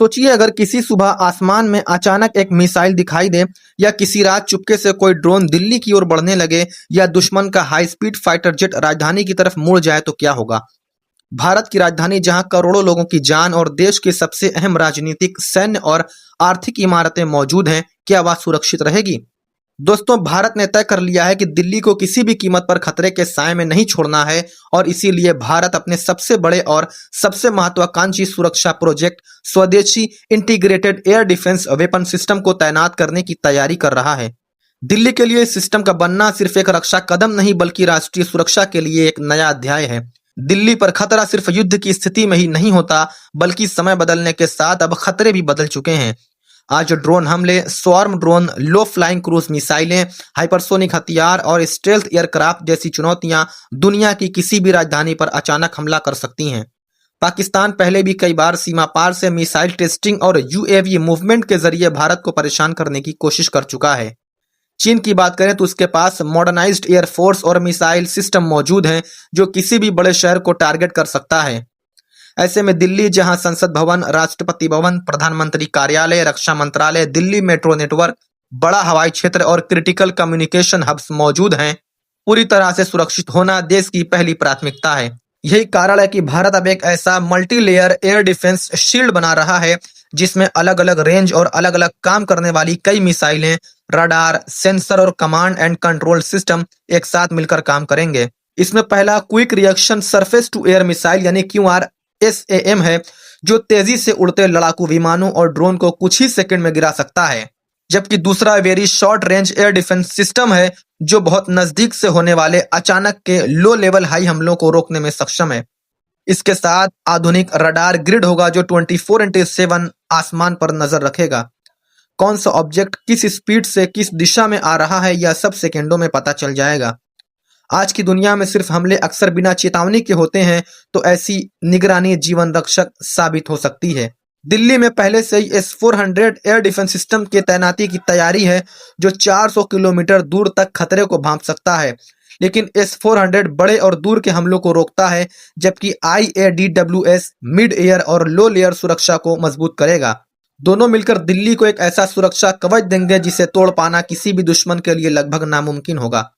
सोचिए अगर किसी सुबह आसमान में अचानक एक मिसाइल दिखाई दे, या किसी रात चुपके से कोई ड्रोन दिल्ली की ओर बढ़ने लगे, या दुश्मन का हाई स्पीड फाइटर जेट राजधानी की तरफ मुड़ जाए तो क्या होगा। भारत की राजधानी जहां करोड़ों लोगों की जान और देश की सबसे अहम राजनीतिक, सैन्य और आर्थिक इमारतें मौजूद हैं, क्या वह सुरक्षित रहेगी। दोस्तों, भारत ने तय कर लिया है कि दिल्ली को किसी भी कीमत पर खतरे के साए में नहीं छोड़ना है, और इसीलिए भारत अपने सबसे बड़े और सबसे महत्वाकांक्षी सुरक्षा प्रोजेक्ट स्वदेशी integrated air defence weapon system को तैनात करने की तैयारी कर रहा है। दिल्ली के लिए इस सिस्टम का बनना सिर्फ एक रक्षा कदम नहीं, बल्कि राष्ट्रीय सुरक्षा के लिए एक नया अध्याय है। दिल्ली पर खतरा सिर्फ युद्ध की स्थिति में ही नहीं होता, बल्कि समय बदलने के साथ अब खतरे भी बदल चुके हैं। आज ड्रोन हमले, स्वार्म ड्रोन, लो फ्लाइंग क्रूज मिसाइलें, हाइपरसोनिक हथियार और स्टेल्थ एयरक्राफ्ट जैसी चुनौतियां दुनिया की किसी भी राजधानी पर अचानक हमला कर सकती हैं। पाकिस्तान पहले भी कई बार सीमा पार से मिसाइल टेस्टिंग और यूएवी मूवमेंट के जरिए भारत को परेशान करने की कोशिश कर चुका है। चीन की बात करें तो उसके पास मॉडर्नाइज्ड एयरफोर्स और मिसाइल सिस्टम मौजूद हैं, जो किसी भी बड़े शहर को टारगेट कर सकता है। ऐसे में दिल्ली, जहां संसद भवन, राष्ट्रपति भवन, प्रधानमंत्री कार्यालय, रक्षा मंत्रालय, दिल्ली मेट्रो नेटवर्क, बड़ा हवाई क्षेत्र और क्रिटिकल कम्युनिकेशन हब्स मौजूद हैं, पूरी तरह से सुरक्षित होना देश की पहली प्राथमिकता है। यही कारण है कि भारत अब एक ऐसा multi layer air defence shield बना रहा है, जिसमें अलग अलग रेंज और अलग अलग काम करने वाली कई मिसाइलें, रडार, सेंसर और कमांड एंड कंट्रोल सिस्टम एक साथ मिलकर काम करेंगे। इसमें पहला quick reaction surface to air missile यानी QRSAM है, जो तेजी से उड़ते लड़ाकू विमानों और ड्रोन को कुछ ही सेकंड में गिरा सकता है। जबकि दूसरा very short range air defence system है, जो बहुत नजदीक से होने वाले अचानक के लो लेवल हाई हमलों को रोकने में सक्षम है। इसके साथ आधुनिक रडार ग्रिड होगा, जो 24/7 आसमान पर नजर रखेगा। कौन सा ऑब्जेक्ट किस स्पीड से किस दिशा में आ रहा है, यह सब सेकेंडों में पता चल जाएगा। आज की दुनिया में सिर्फ हमले अक्सर बिना चेतावनी के होते हैं, तो ऐसी निगरानी जीवन रक्षक साबित हो सकती है। दिल्ली में पहले से ही S-400 एयर डिफेंस सिस्टम की तैनाती की तैयारी है, जो 400 किलोमीटर दूर तक खतरे को भांप सकता है। लेकिन S-400 बड़े और दूर के हमलों को रोकता है, जबकि IADWS मिड एयर और लो लेयर सुरक्षा को मजबूत करेगा। दोनों मिलकर दिल्ली को एक ऐसा सुरक्षा कवच देंगे, जिसे तोड़ पाना किसी भी दुश्मन के लिए लगभग नामुमकिन होगा।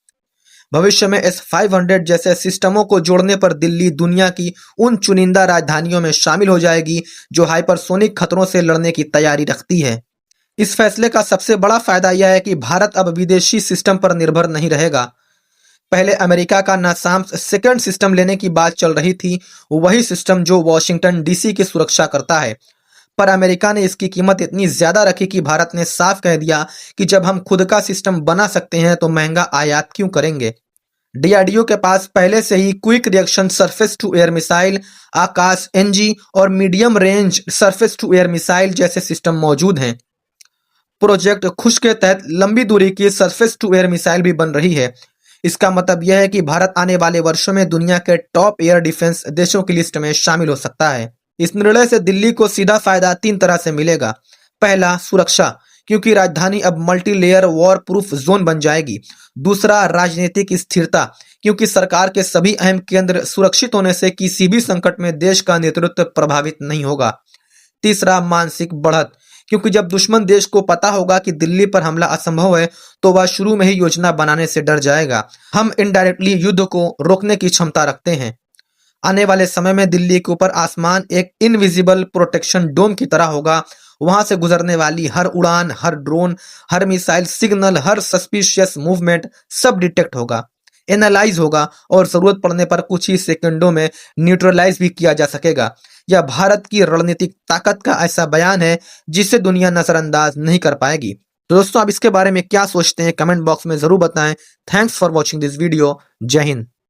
भविष्य में S-500 जैसे सिस्टमों को जोड़ने पर दिल्ली दुनिया की उन चुनिंदा राजधानियों में शामिल हो जाएगी, जो हाइपरसोनिक खतरों से लड़ने की तैयारी रखती है। इस फैसले का सबसे बड़ा फायदा यह है कि भारत अब विदेशी सिस्टम पर निर्भर नहीं रहेगा। पहले अमेरिका का नासाम्स सेकंड सिस्टम लेने की बात चल रही थी, वही सिस्टम जो वॉशिंगटन DC की सुरक्षा करता है। पर अमेरिका ने इसकी कीमत इतनी ज्यादा रखी कि भारत ने साफ कह दिया कि जब हम खुद का सिस्टम बना सकते हैं तो महंगा आयात क्यों करेंगे। DRDO के पास पहले से ही quick reaction surface to air missile, Akash NG और medium range surface to air missile जैसे सिस्टम मौजूद हैं। प्रोजेक्ट खुश के तहत लंबी दूरी की सरफेस टू एयर मिसाइल भी बन रही है। इसका मतलब यह है कि भारत आने वाले वर्षों में दुनिया के टॉप एयर डिफेंस देशों की लिस्ट में शामिल हो सकता है। इस निर्णय से दिल्ली को सीधा फायदा 3 तरह से मिलेगा। पहला, सुरक्षा, क्योंकि राजधानी अब multi layer war proof zone बन जाएगी। दूसरा, राजनीतिक स्थिरता, क्योंकि सरकार के सभी अहम केंद्र सुरक्षित होने से किसी भी संकट में देश का नेतृत्व प्रभावित नहीं होगा। तीसरा, मानसिक बढ़त, क्योंकि जब दुश्मन देश को पता होगा कि दिल्ली पर हमला असंभव है, तो वह शुरू में ही योजना बनाने से डर जाएगा। हम इनडायरेक्टली युद्ध को रोकने की क्षमता रखते हैं। आने वाले समय में दिल्ली के ऊपर आसमान एक इनविजिबल प्रोटेक्शन डोम की तरह होगा। वहां से गुजरने वाली हर उड़ान, हर ड्रोन, हर मिसाइल सिग्नल, हर सस्पिशियस मूवमेंट सब डिटेक्ट होगा, एनालाइज होगा और जरूरत पड़ने पर कुछ ही सेकंडों में न्यूट्रलाइज भी किया जा सकेगा। यह भारत की रणनीतिक ताकत का ऐसा बयान है जिसे दुनिया नजरअंदाज नहीं कर पाएगी। तो दोस्तों, आप इसके बारे में क्या सोचते हैं, कमेंट बॉक्स में जरूर बताएं। Thanks for watching this video. जय हिंद।